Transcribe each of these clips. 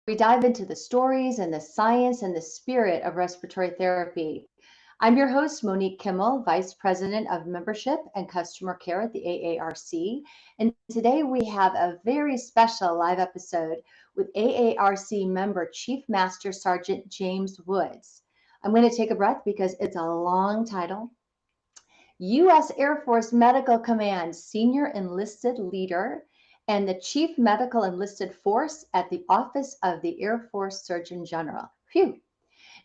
we dive into the stories and the science and the spirit of respiratory therapy. I'm your host, Monique Kimmel, Vice President of Membership and Customer Care at the AARC. And today we have a very special live episode with AARC member Chief Master Sergeant James Woods. I'm going to take a breath because it's a long title. U.S. Air Force Medical Command Senior Enlisted Leader and the Chief Medical Enlisted Force at the Office of the Air Force Surgeon General. Phew.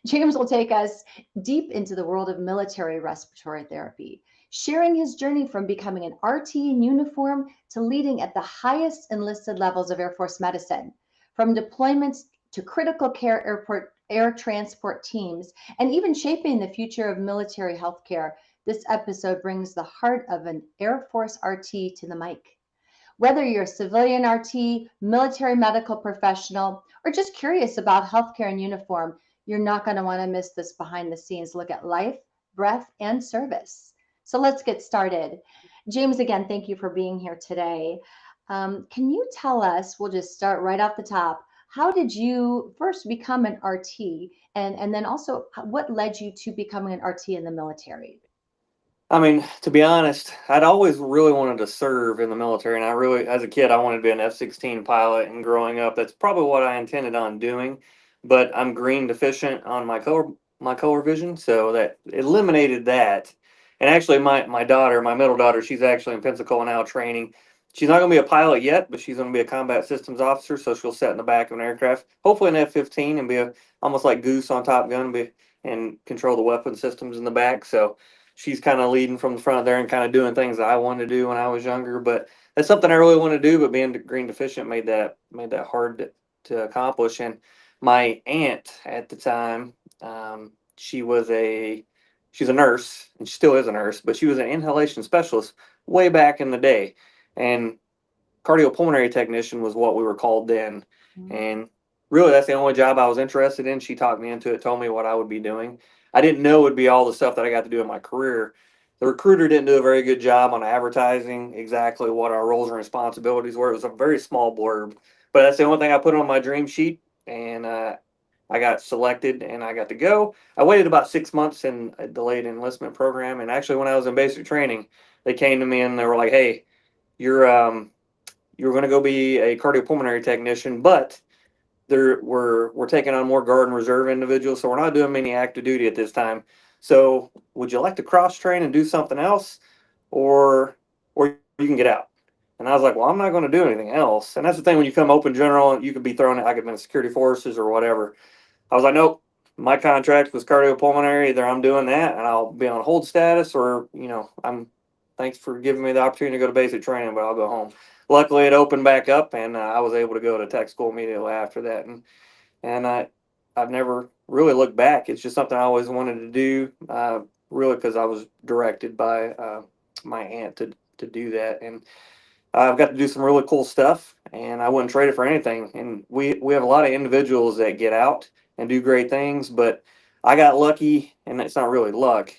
James will take us deep into the world of military respiratory therapy, sharing his journey from becoming an RT in uniform to leading at the highest enlisted levels of Air Force medicine, from deployments to critical care airport air transport teams, and even shaping the future of military healthcare. This episode brings the heart of an Air Force RT to the mic. Whether you're a civilian RT, military medical professional, or just curious about healthcare in uniform, you're not going to want to miss this behind the scenes look at life, breath, and service. So let's get started. James, again, thank you for being here today. Can you tell us, we'll just start right off the top, how did you first become an RT? And then also, what led you to becoming an RT in the military? I mean, to be honest, I'd always really wanted to serve in the military, and I really, as a kid, I wanted to be an F-16 pilot. And growing up, that's probably what I intended on doing. But I'm green deficient on my color vision, so that eliminated that. And actually, my daughter, my middle daughter, she's actually in Pensacola now training. She's not going to be a pilot yet, but she's going to be a combat systems officer. So she'll sit in the back of an aircraft, hopefully an F-15, and be almost like Goose on Top Gun, and control the weapon systems in the back. So she's kind of leading from the front there and kind of doing things that I wanted to do when I was younger. But that's something I really want to do. But being green deficient made that hard to accomplish. And my aunt at the time, she was she's a nurse, and she still is a nurse, but she was an inhalation specialist way back in the day. And cardiopulmonary technician was what we were called then. Mm. And really, that's the only job I was interested in. She talked me into it, told me what I would be doing. I didn't know it would be all the stuff that I got to do in my career. The recruiter didn't do a very good job on advertising exactly what our roles and responsibilities were. It was a very small blurb, but that's the only thing I put on my dream sheet. And I got selected and I got to go. I waited about 6 months in a delayed enlistment program. And actually, when I was in basic training, they came to me and they were like, "Hey, you're going to go be a cardiopulmonary technician, but we're taking on more guard and reserve individuals, so we're not doing many active duty at this time. So would you like to cross train and do something else, or you can get out?" And I was like, "Well, I'm not going to do anything else." And that's the thing, when you come open general, you could be thrown in, I could have been security forces or whatever. I was like, "Nope. My contract was cardiopulmonary. Either I'm doing that and I'll be on hold status, or I'm thanks for giving me the opportunity to go to basic training, but I'll go home." Luckily, it opened back up, and I was able to go to tech school immediately after that. And I've never really looked back. It's just something I always wanted to do, really, because I was directed by my aunt to do that. And I've got to do some really cool stuff, and I wouldn't trade it for anything. And we have a lot of individuals that get out and do great things, but I got lucky, and it's not really luck.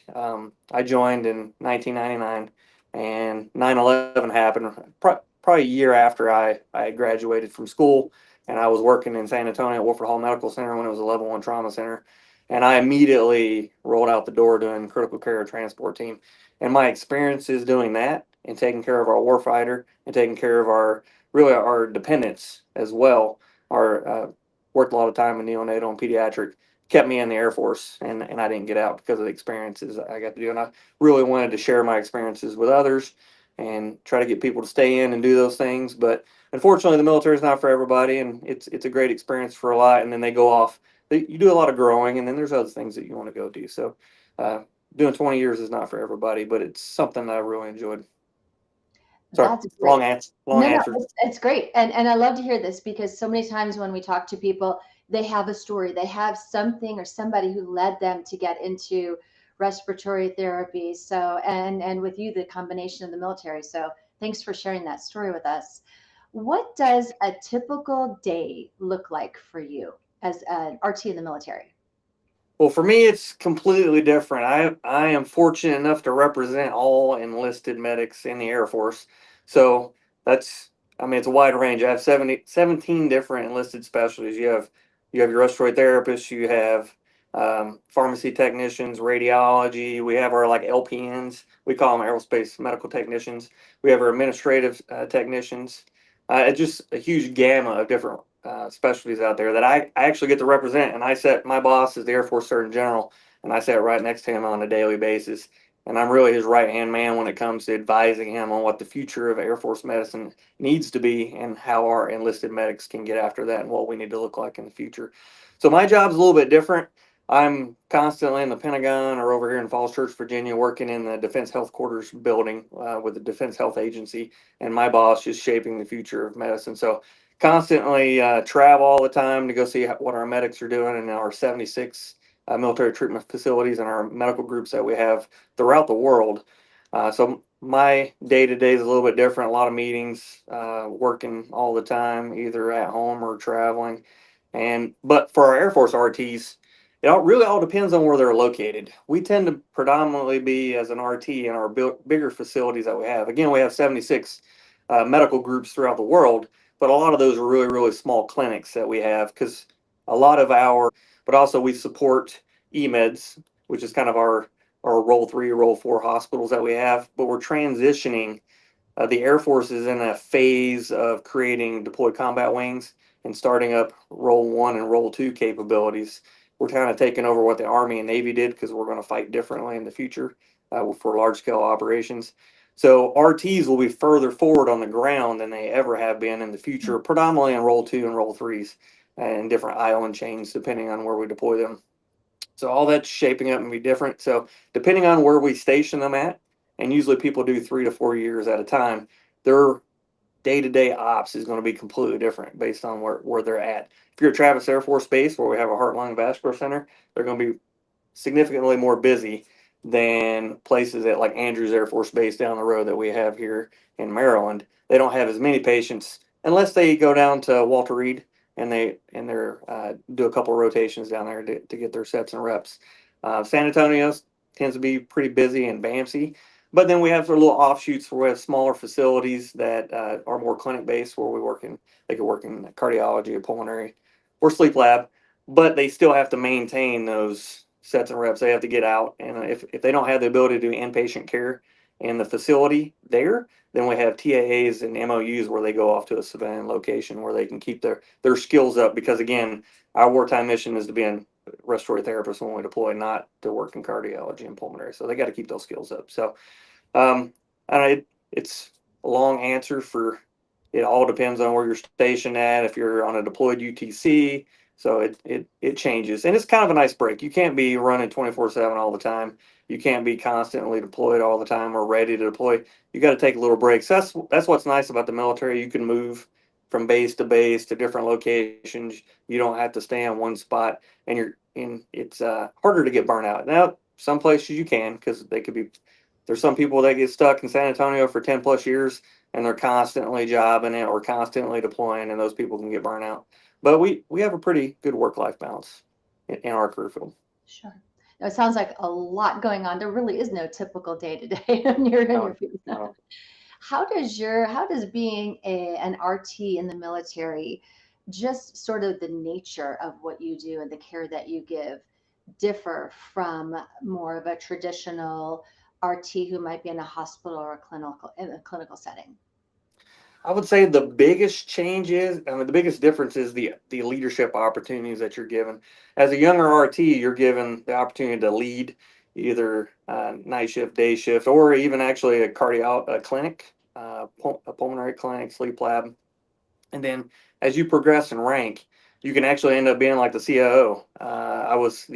I joined in 1999, and 9/11 happened probably a year after I had graduated from school, and I was working in San Antonio at Wolford Hall Medical Center when it was a level 1 trauma center. And I immediately rolled out the door doing critical care transport team. And my experiences doing that and taking care of our warfighter and taking care of our dependents as well, our worked a lot of time in neonatal and pediatric, kept me in the Air Force, and I didn't get out because of the experiences I got to do. And I really wanted to share my experiences with others and try to get people to stay in and do those things. But unfortunately, the military is not for everybody, and it's a great experience for a lot. And then they go off. You do a lot of growing, and then there's other things that you want to go do. So doing 20 years is not for everybody, but it's something that I really enjoyed. Sorry, That's long great. answer. Long No, no, answer. it's great. And I love to hear this because so many times when we talk to people, they have a story, they have something or somebody who led them to get into respiratory therapy. So, and with you, the combination of the military. So, thanks for sharing that story with us. What does a typical day look like for you as an RT in the military? Well, for me, it's completely different. I am fortunate enough to represent all enlisted medics in the Air Force, so that's I mean, it's a wide range. I have 17 different enlisted specialties. You have your respiratory therapists, you have pharmacy technicians, radiology. We have our like LPNs. We call them aerospace medical technicians. We have our administrative technicians. It's just a huge gamma of different specialties out there that I actually get to represent. And my boss is the Air Force Surgeon General, and I sat right next to him on a daily basis. And I'm really his right hand man when it comes to advising him on what the future of Air Force medicine needs to be and how our enlisted medics can get after that and what we need to look like in the future. So my job's a little bit different. I'm constantly in the Pentagon or over here in Falls Church, Virginia, working in the Defense Health Quarters building with the Defense Health Agency, and my boss is shaping the future of medicine. So constantly travel all the time to go see what our medics are doing in our 76 military treatment facilities and our medical groups that we have throughout the world. So my day to day is a little bit different. A lot of meetings, working all the time, either at home or traveling. But for our Air Force RTs, really all depends on where they're located. We tend to predominantly be as an RT in our bigger facilities that we have. Again, we have 76 medical groups throughout the world, but a lot of those are really, really small clinics that we have because a lot of but also we support EMEDs, which is kind of our Role 3, Role 4 hospitals that we have, but we're transitioning. The Air Force is in a phase of creating deployed combat wings and starting up Role 1 and Role 2 capabilities. We're kind of taking over what the Army and Navy did because we're going to fight differently in the future for large scale operations. So RTs will be further forward on the ground than they ever have been in the future, predominantly in Role 2 and Role 3s and different island chains depending on where we deploy them. So all that's shaping up and be different. So depending on where we station them at, and usually people do 3 to 4 years at a time, their day-to-day ops is going to be completely different based on where they're at. If you're at Travis Air Force Base, where we have a heart, lung, vascular center, they're going to be significantly more busy than places at like Andrews Air Force Base down the road that we have here in Maryland. They don't have as many patients unless they go down to Walter Reed and they're do a couple of rotations down there to get their sets and reps. San Antonio tends to be pretty busy, and BAMC. But then we have sort of little offshoots where we have smaller facilities that are more clinic based, where they could work in cardiology or pulmonary or sleep lab, but they still have to maintain those sets and reps. They have to get out, and if they don't have the ability to do inpatient care in the facility there, then we have TAAs and MOUs where they go off to a civilian location where they can keep their skills up. Because again, our wartime mission is to be a respiratory therapist when we deploy, not to work in cardiology and pulmonary. So they got to keep those skills up. So I don't know, it's a long answer for it. All depends on where you're stationed at. If you're on a deployed UTC, so it changes, and it's kind of a nice break. You can't be running 24/7 all the time. You can't be constantly deployed all the time or ready to deploy. You got to take little breaks. That's what's nice about the military. You can move from base to different locations. You don't have to stay in one spot, and it's harder to get burnt out. Now, some places you can, because there's some people that get stuck in San Antonio for 10 plus years and they're constantly jobbing it or constantly deploying, and those people can get burnt out. But we have a pretty good work-life balance in our career field. Sure. Now, it sounds like a lot going on. There really is no typical day to day in your field. No. How does being an RT in the military, just sort of the nature of what you do and the care that you give, differ from more of a traditional RT who might be in a hospital or in a clinical setting? I would say the biggest the biggest difference is the leadership opportunities that you're given. As a younger RT, you're given the opportunity to lead either night shift, day shift, or even actually a clinic, a pulmonary clinic, sleep lab. And then as you progress in rank, you can actually end up being like the COO. I was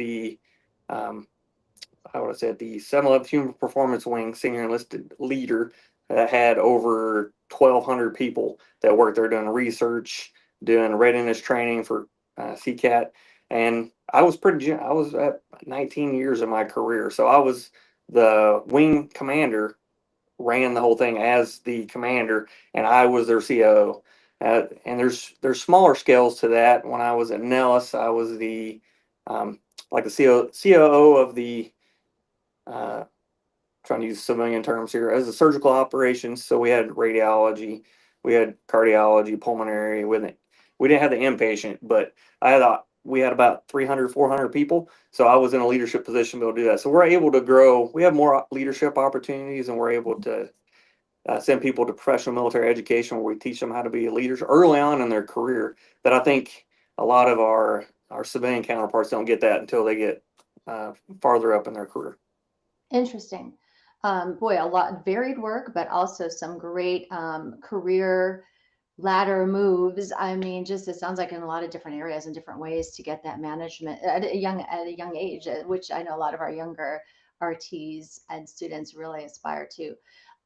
I would have said the 711th Human Performance Wing senior enlisted leader that had over 1,200 people that worked there doing research, doing readiness training for CCATT. And I was at 19 years of my career. So I was the wing commander, ran the whole thing as the commander, and I was their COO. And there's smaller scales to that. When I was at Nellis, I was the like the COO of the trying to use civilian terms here, as a surgical operations. So we had radiology, We had cardiology, pulmonary. We didn't have the inpatient, but we had about 300, 400 people. So I was in a leadership position to be able to do that. So we're able to grow. We have more leadership opportunities, and we're able to send people to professional military education where we teach them how to be leaders early on in their career. That I think a lot of our civilian counterparts don't get that until they get farther up in their career. Interesting. Boy, a lot varied work, but also some great career ladder moves. I mean, just it sounds like in a lot of different areas and different ways to get that management at a young age, which I know a lot of our younger RTs and students really aspire to.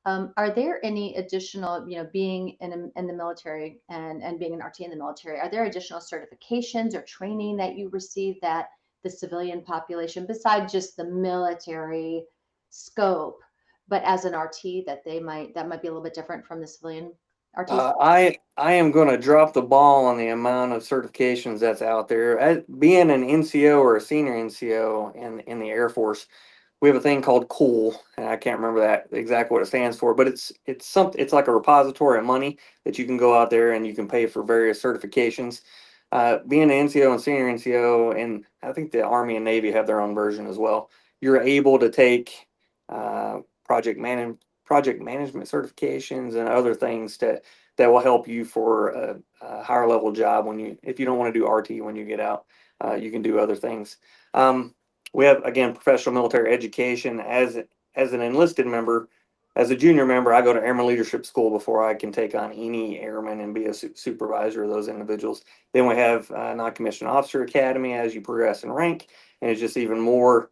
Are there any additional, being in the military and being an RT in the military, are there additional certifications or training that you receive that the civilian population, besides just the military scope, but as an RT that might be a little bit different from the civilian RTs? I am going to drop the ball on the amount of certifications that's out there. Being an NCO or a senior NCO in the Air Force, we have a thing called COOL, and I can't remember that exactly what it stands for, but it's like a repository of money that you can go out there and you can pay for various certifications. Being an NCO and senior NCO, and I think the Army and Navy have their own version as well. You're able to take project management certifications and other things that will help you for a higher level job if you don't want to do RT when you get out, you can do other things. We have, again, professional military education as an enlisted member. As a junior member, I go to Airman Leadership School before I can take on any airman and be a supervisor of those individuals. Then we have Non-Commissioned Officer Academy as you progress in rank, and it's just even more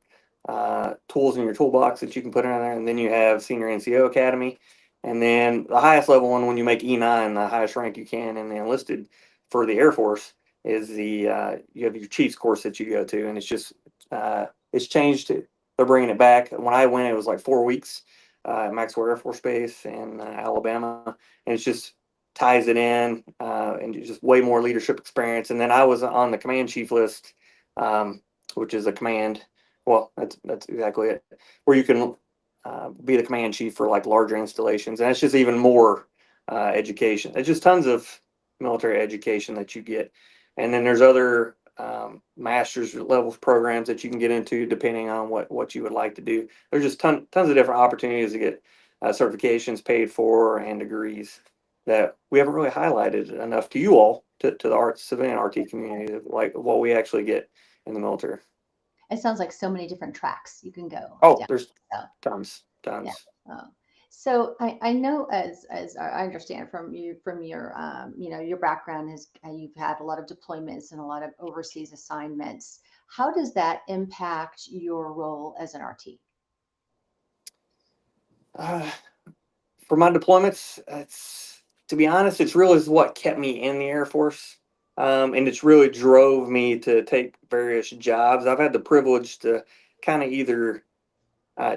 tools in your toolbox that you can put in there. And then you have Senior NCO Academy, and then the highest level one, when you make E9, the highest rank you can in the enlisted for the Air Force, is you have your Chiefs course that you go to, and it's changed. They're bringing it back. When I went, it was like 4 weeks at Maxwell Air Force Base in Alabama, and it just ties it in and just way more leadership experience. And then I was on the command chief list, which is a command. Well, that's exactly it, where you can be the command chief for like larger installations, and it's just even more education. It's just tons of military education that you get, and then there's other master's level programs that you can get into depending on what you would like to do. There's just tons of different opportunities to get certifications paid for and degrees that we haven't really highlighted enough to you all, to the civilian RT community, like what we actually get in the military. It sounds like so many different tracks you can go Oh, down. there's So, tons. yeah. So I know, as I understand from your your background is you've had a lot of deployments and a lot of overseas assignments. How does that impact your role as an RT? Uh, for my deployments, to be honest, it's really is what kept me in the Air Force. And it's really drove me to take various jobs. I've had the privilege to kind of either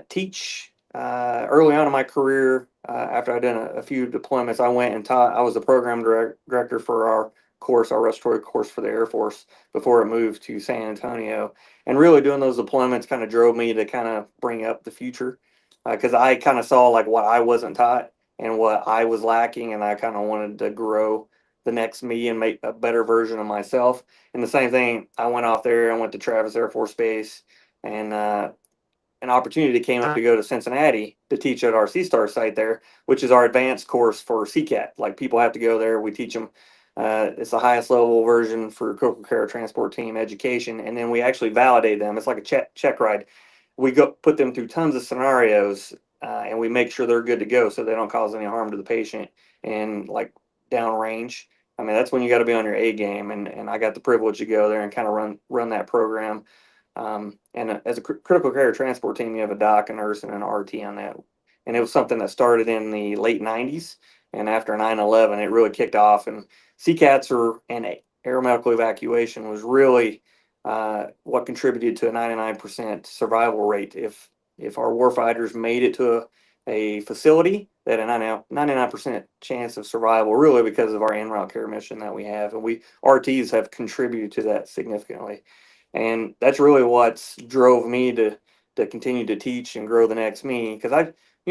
teach early on in my career. After I'd done a few deployments, I went and taught. I was the program director for our course, our respiratory course for the Air Force before it moved to San Antonio. And really doing those deployments kind of drove me to kind of bring up the future because I kind of saw like what I wasn't taught and what I was lacking, and I kind of wanted to grow the next me and make a better version of myself. And the same thing, I went off there. I went to Travis Air Force Base, and an opportunity came up to go to Cincinnati to teach at our C-Star site there, which is our advanced course for CCATT. Like people have to go there. We teach them. It's the highest level version for critical care transport team education, and then we actually validate them. It's like a check ride. We go put them through tons of scenarios, and we make sure they're good to go so they don't cause any harm to the patient and like downrange. I mean, that's when you got to be on your A game, and I got the privilege to go there and kind of run that program. And as a critical care transport team, you have a doc, a nurse, and an RT on that. And it was something that started in the late 90s. And after 9/11, it really kicked off. And CCATTs and aeromedical evacuation was really what contributed to a 99% survival rate. If our warfighters made it to a facility, that a 99% chance of survival, really because of our en-route care mission that we have. And RTs have contributed to that significantly. And that's really what's drove me to continue to teach and grow the next me. Because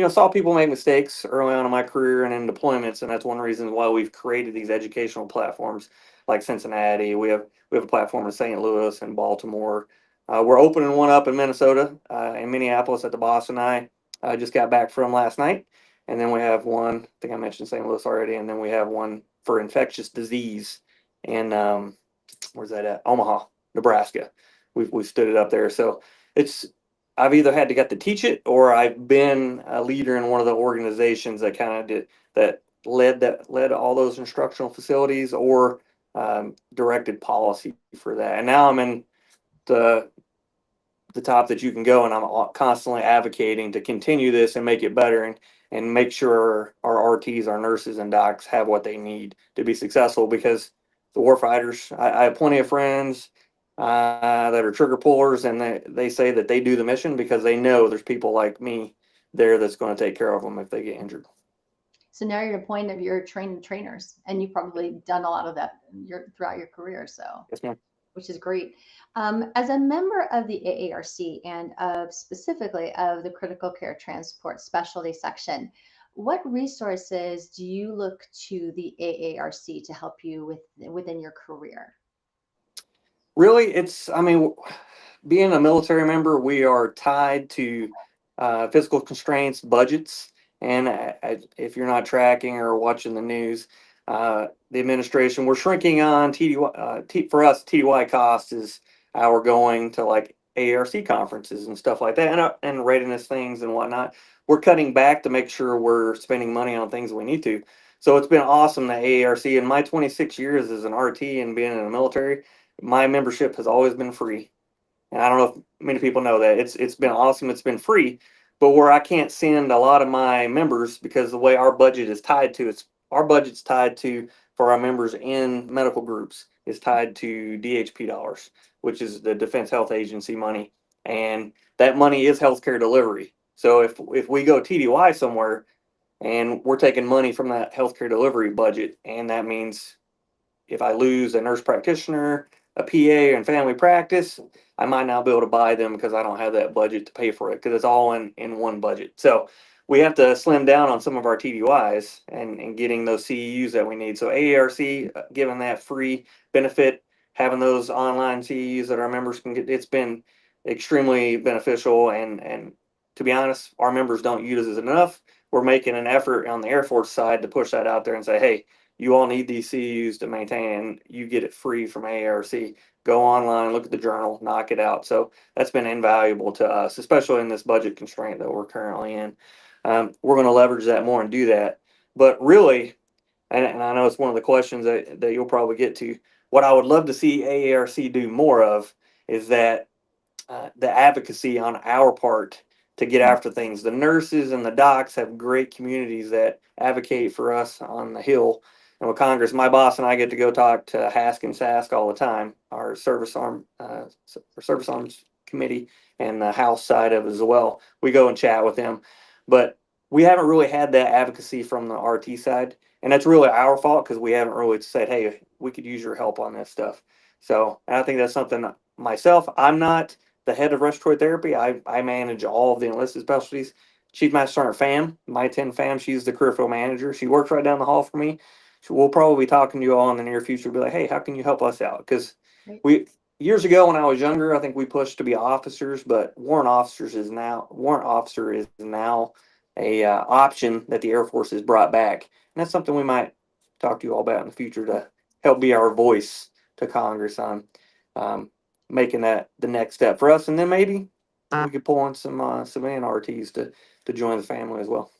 saw people make mistakes early on in my career and in deployments, and that's one reason why we've created these educational platforms like Cincinnati. We have a platform in St. Louis and Baltimore. We're opening one up in Minnesota, in Minneapolis at the Boss and I just got back from last night. And then we have one, I think I mentioned St. Louis already, and then we have one for infectious disease in where's that at? Omaha, Nebraska. We've stood it up there. So it's I've either had to get to teach it, or I've been a leader in one of the organizations that kind of did that led all those instructional facilities, or directed policy for that. And now I'm in the top that you can go, and I'm constantly advocating to continue this and make it better, and make sure our RTs, our nurses and docs have what they need to be successful, because the warfighters, I have plenty of friends that are trigger pullers, and they say that they do the mission because they know there's people like me there that's going to take care of them if they get injured. So now you're at a point of you're training trainers, and you've probably done a lot of that throughout your career. So Yes, ma'am. which is great. As a member of the AARC and specifically of the Critical Care Transport Specialty Section, what resources do you look to the AARC to help you within your career? Really, being a military member, we are tied to physical constraints, budgets, and if you're not tracking or watching the news, the administration, we're shrinking on TDY. For us, TDY cost is our going to like AARC conferences and stuff like that, and readiness things and whatnot. We're cutting back to make sure we're spending money on things we need to. So it's been awesome that AARC, in my 26 years as an RT and being in the military, my membership has always been free. And I don't know if many people know that it's been awesome. It's been free, but where I can't send a lot of my members because the way our budget is tied to our budget's tied to, for our members in medical groups, is tied to DHP dollars, which is the Defense Health Agency money, and that money is healthcare delivery. So if we go TDY somewhere and we're taking money from that healthcare delivery budget, and that means if I lose a nurse practitioner, a PA, and family practice, I might not be able to buy them because I don't have that budget to pay for it, because it's all in one budget. So we have to slim down on some of our TDYs and getting those CEUs that we need. So AARC, giving that free benefit, having those online CEUs that our members can get, it's been extremely beneficial. And to be honest, our members don't use it enough. We're making an effort on the Air Force side to push that out there and say, hey, you all need these CEUs to maintain, and you get it free from AARC. Go online, look at the journal, knock it out. So that's been invaluable to us, especially in this budget constraint that we're currently in. We're going to leverage that more and do that. But really, and I know it's one of the questions that you'll probably get to, what I would love to see AARC do more of is that the advocacy on our part to get after things. The nurses and the docs have great communities that advocate for us on the Hill. And with Congress, my boss and I get to go talk to Hask and Sask all the time, our service arms committee, and the House side of it as well. We go and chat with them, but we haven't really had that advocacy from the RT side, and that's really our fault because we haven't really said, "Hey, we could use your help on this stuff." So, and I think that's something myself. I'm not the head of respiratory therapy. I manage all of the enlisted specialties. Chief Master Sergeant FAM, my 10 FAM, she's the career field manager. She works right down the hall for me. So we'll probably be talking to you all in the near future, be like, hey, how can you help us out? Because years ago when I was younger, I think we pushed to be officers, but warrant officer is now a option that the Air Force has brought back. And that's something we might talk to you all about in the future to help be our voice to Congress on making that the next step for us. And then maybe we could pull in some civilian RTs to join the family as well.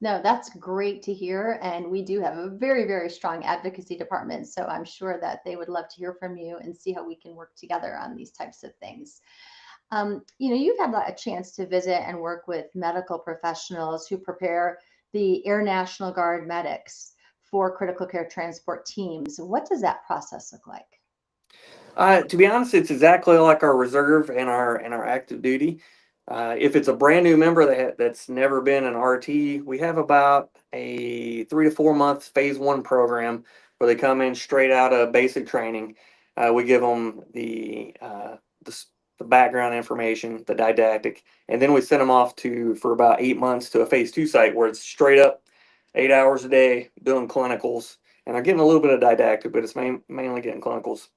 No, that's great to hear. And we do have a very, very strong advocacy department. So I'm sure that they would love to hear from you and see how we can work together on these types of things. You've had a chance to visit and work with medical professionals who prepare the Air National Guard medics for critical care transport teams. What does that process look like? To be honest, it's exactly like our reserve and our active duty. If it's a brand new member that's never been an RT, we have about a 3 to 4 month phase 1 program where they come in straight out of basic training. We give them the the background information, the didactic, and then we send them off for about 8 months to a phase 2 site where it's straight up 8 hours a day doing clinicals, and they're getting a little bit of didactic, but it's mainly getting clinicals,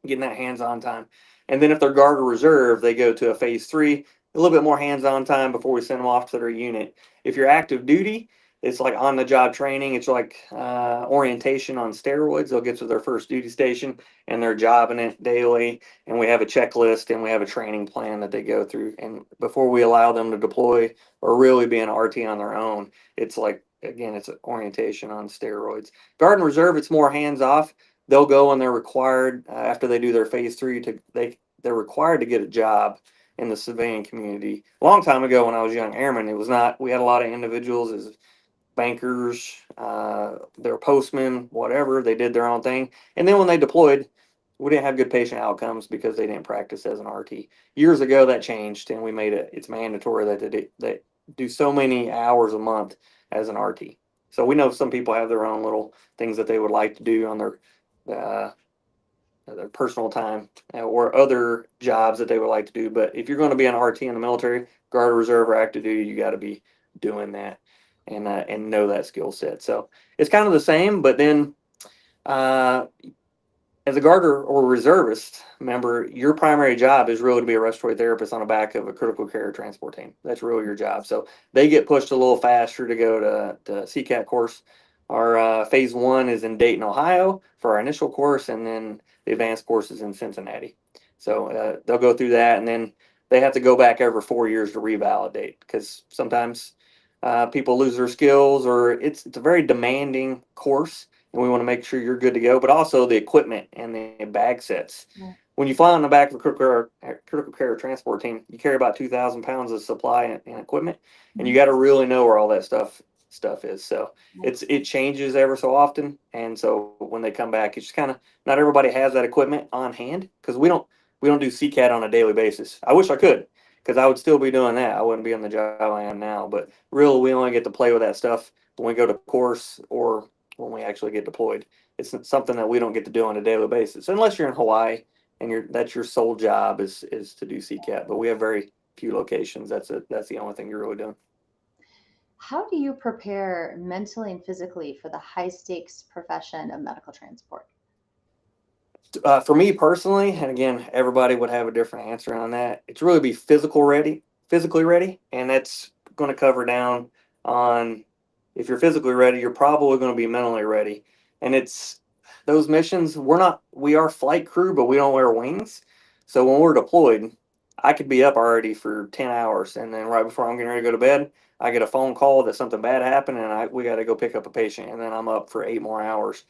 getting that hands-on time. And then if they're Guard or Reserve, they go to a phase 3, a little bit more hands-on time before we send them off to their unit. If you're active duty, it's like on-the-job training. It's like orientation on steroids. They'll get to their first duty station and they're jobbing it daily. And we have a checklist and we have a training plan that they go through. And before we allow them to deploy or really be an RT on their own, it's like, again, it's an orientation on steroids. Guard and Reserve, it's more hands-off. They'll go and they're required after they do their phase 3 they're required to get a job in the civilian community. A long time ago when I was young airman, it was not. We had a lot of individuals as bankers, they're postmen, whatever. They did their own thing, and then when they deployed, we didn't have good patient outcomes because they didn't practice as an RT. Years ago, that changed, and we made it's mandatory that they do so many hours a month as an RT. So we know some people have their own little things that they would like to do on their personal time or other jobs that they would like to do. But if you're going to be an RT in the military, Guard, Reserve, or active duty, you got to be doing that and know that skill set. So it's kind of the same, but then as a Guard or Reservist member, your primary job is really to be a respiratory therapist on the back of a critical care transport team. That's really your job. So they get pushed a little faster to go to CCATT course. Our phase 1 is in Dayton, Ohio for our initial course, and then the advanced course is in Cincinnati. So they'll go through that, and then they have to go back every 4 years to revalidate because sometimes people lose their skills, or it's a very demanding course, and we want to make sure you're good to go. But also the equipment and the bag sets. Yeah. When you fly on the back of a critical care transport team, you carry about 2,000 pounds of supply and equipment, and you got to really know where all that stuff is. So it changes ever so often, and so when they come back, it's just kind of not everybody has that equipment on hand because we don't do CCATT on a daily basis. I wish I could, because I would still be doing that. I wouldn't be on the job I am now, but really we only get to play with that stuff when we go to course or when we actually get deployed. It's something that we don't get to do on a daily basis unless you're in Hawaii and that's your sole job is to do CCATT. But we have very few locations. That's the only thing you're really doing. How do you prepare mentally and physically for the high stakes profession of medical transport? For me personally, and again, everybody would have a different answer on that. It's really be physically ready, and that's going to cover down on if you're physically ready, you're probably going to be mentally ready. And it's those missions. We are flight crew, but we don't wear wings. So when we're deployed, I could be up already for 10 hours, and then right before I'm getting ready to go to bed, I get a phone call that something bad happened, and we got to go pick up a patient, and then I'm up for 8 more hours.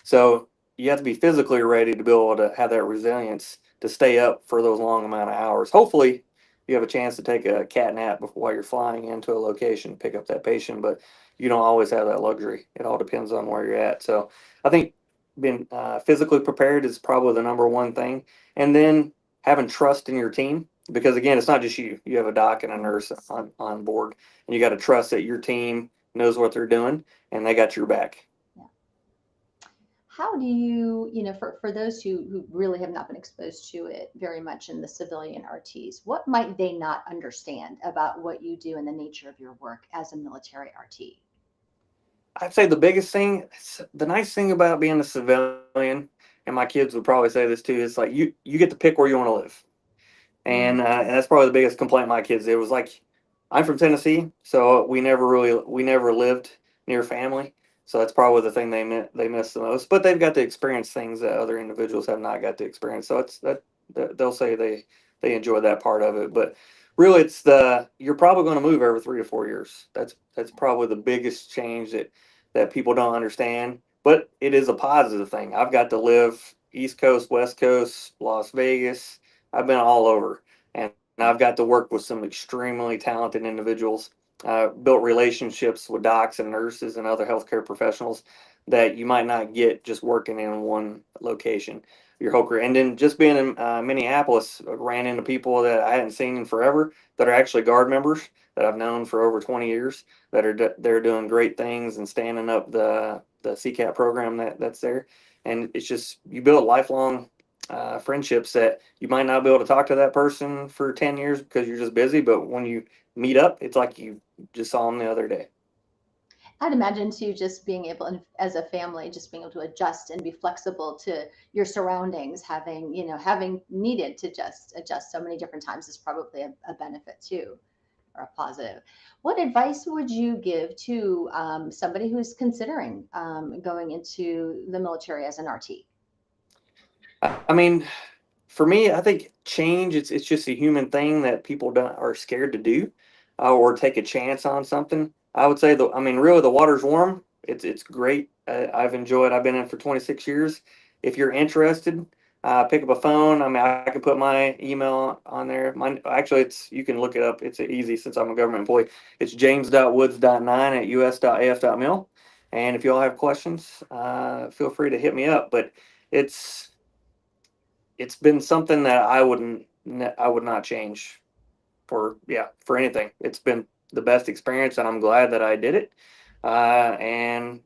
So you have to be physically ready to be able to have that resilience to stay up for those long amount of hours. Hopefully, you have a chance to take a cat nap while you're flying into a location, pick up that patient, but you don't always have that luxury. It all depends on where you're at. So I think being physically prepared is probably the number one thing. And then having trust in your team, because again, it's not just you. You have a doc and a nurse on board, and you got to trust that your team knows what they're doing and they got your back. How do you, for those who really have not been exposed to it very much in the civilian RTs, what might they not understand about what you do and the nature of your work as a military RT? I'd say the biggest thing, the nice thing about being a civilian, and my kids would probably say this too, is like you get to pick where you want to live. And that's probably the biggest complaint my kids did was like, I'm from Tennessee, so we never lived near family. So that's probably the thing they miss the most. But they've got to experience things that other individuals have not got to experience. So it's that they'll say they enjoy that part of it. But really, it's you're probably going to move every 3 to 4 years. That's probably the biggest change that people don't understand. But it is a positive thing. I've got to live East Coast, West Coast, Las Vegas. I've been all over, and I've got to work with some extremely talented individuals, built relationships with docs and nurses and other healthcare professionals that you might not get just working in one location your whole career. And then just being in Minneapolis, I ran into people that I hadn't seen in forever that are actually Guard members that I've known for over 20 years that are they're doing great things and standing up the CCATT program that's there. And it's just you build lifelong friendships that you might not be able to talk to that person for 10 years because you're just busy, but when you meet up, it's like you just saw them the other day. I'd imagine too, just being able, as a family, just being able to adjust and be flexible to your surroundings, having needed to just adjust so many different times is probably a benefit too, or a positive. What advice would you give to somebody who's considering going into the military as an RT? I mean, for me, I think change, it's just a human thing that people don't are scared to do, or take a chance on something. I would say I mean, really, the water's warm. It's great. I've enjoyed. I've been in for 26 years. If you're interested, pick up a phone. I mean, I can put my email on there. Actually, it's you can look it up. It's easy since I'm a government employee. It's james.woods.9@us.af.mil. And if you all have questions, feel free to hit me up. But it's it's been something that I would not change for anything. It's been the best experience, and I'm glad that I did it. And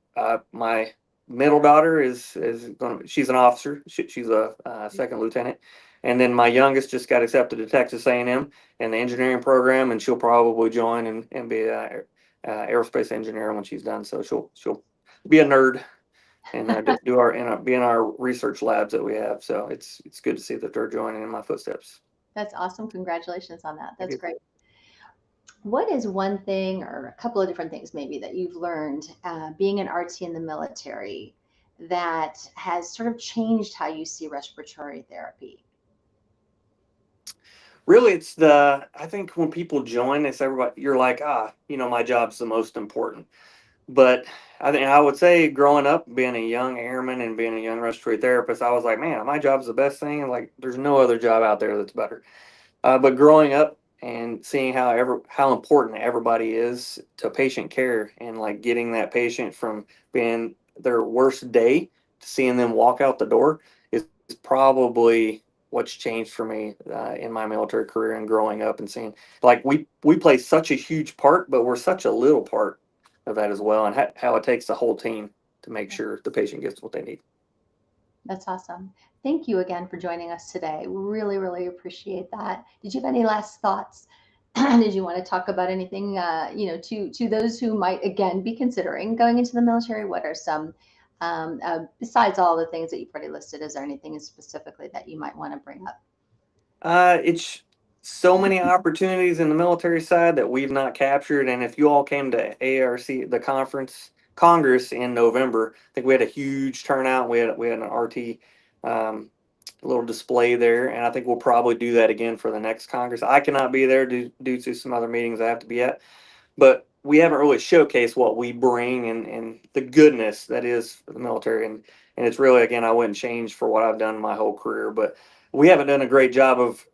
my middle daughter is going. She's an officer. She's a second lieutenant, and then my youngest just got accepted to Texas A&M in the engineering program, and she'll probably join and be a aerospace engineer when she's done. So she'll be a nerd and do our and be in our research labs that we have. So it's good to see that they're joining in my footsteps. That's awesome. Congratulations on that. Thank That's you. great. What is one thing or a couple of different things maybe that you've learned being an RT in the military that has sort of changed how you see respiratory therapy? Really, I think when people join, it's everybody. You're like, my job's the most important. But I would say growing up, being a young airman and being a young respiratory therapist, I was like, man, my job's the best thing. And like, there's no other job out there that's better. But growing up and seeing how important everybody is to patient care and like getting that patient from being their worst day to seeing them walk out the door is probably what's changed for me in my military career and growing up and seeing like we play such a huge part, but we're such a little part of that as well, and how it takes the whole team to make sure the patient gets what they need. That's awesome. Thank you again for joining us today. Really, really appreciate that. Did you have any last thoughts? Did you want to talk about anything, to those who might again be considering going into the military? What are some, besides all the things that you've already listed, is there anything specifically that you might want to bring up? It's so many opportunities in the military side that we've not captured. And if you all came to AARC, the Congress in November, I think we had a huge turnout. We had an RT little display there, and I think we'll probably do that again for the next Congress. I cannot be there due to some other meetings I have to be at, but we haven't really showcased what we bring and the goodness that is the military. And it's really, again, I wouldn't change for what I've done my whole career, but we haven't done a great job of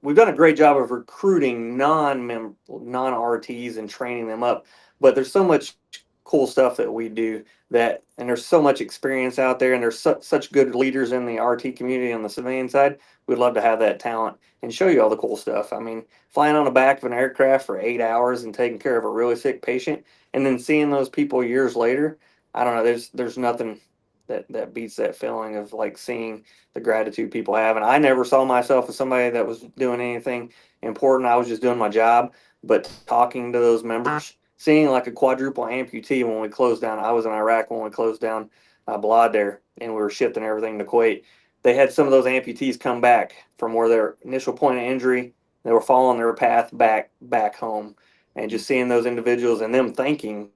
we've done a great job of recruiting non RTs and training them up. But there's so much cool stuff that we do and there's so much experience out there, and there's such good leaders in the RT community on the civilian side. We'd love to have that talent and show you all the cool stuff. I mean, flying on the back of an aircraft for 8 hours and taking care of a really sick patient, and then seeing those people years later. I don't know. There's nothing that beats that feeling of like seeing the gratitude people have. And I never saw myself as somebody that was doing anything important. I was just doing my job. But talking to those members, seeing like a quadruple amputee when we closed down, I was in Iraq when we closed down Balad there, and we were shifting everything to Kuwait. They had some of those amputees come back from where their initial point of injury. They were following their path back home, and just seeing those individuals and them thanking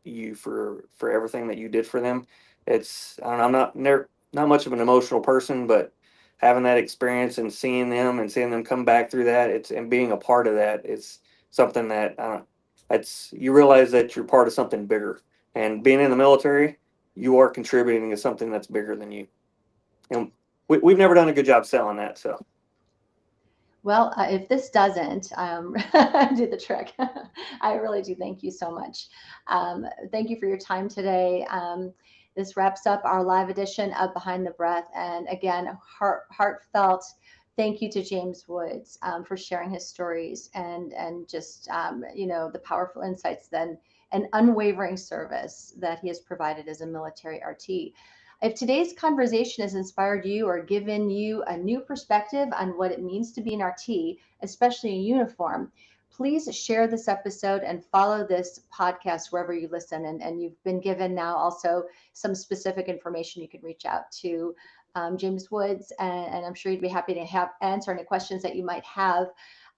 you for everything that you did for them. It's I don't know, not much of an emotional person, but having that experience and seeing them come back through that, it's and being a part of that, it's something that I don't. It's you realize that you're part of something bigger, and being in the military, you are contributing to something that's bigger than you. And we've never done a good job selling that. So Well, if this doesn't do the trick, I really do thank you so much. Thank you for your time today. This wraps up our live edition of Behind the Breath. And again, heartfelt thank you to James Woods for sharing his stories and just, the powerful insights then and unwavering service that he has provided as a military RT. If today's conversation has inspired you or given you a new perspective on what it means to be an RT, especially in uniform, please share this episode and follow this podcast wherever you listen. And you've been given now also some specific information. You can reach out to James Woods, and I'm sure he'd be happy to answer any questions that you might have.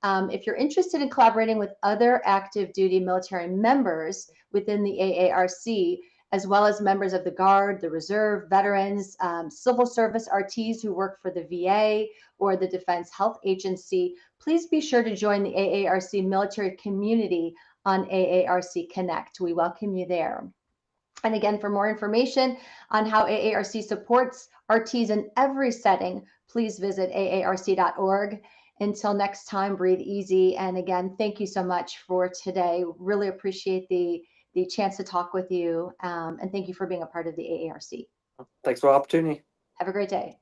If you're interested in collaborating with other active duty military members within the AARC, as well as members of the Guard, the Reserve, veterans, civil service RTs who work for the VA or the Defense Health Agency, please be sure to join the AARC military community on AARC Connect. We welcome you there. And again, for more information on how AARC supports RTs in every setting, please visit aarc.org. Until next time, breathe easy. And again, thank you so much for today. Really appreciate the chance to talk with you. And thank you for being a part of the AARC. Thanks for the opportunity. Have a great day.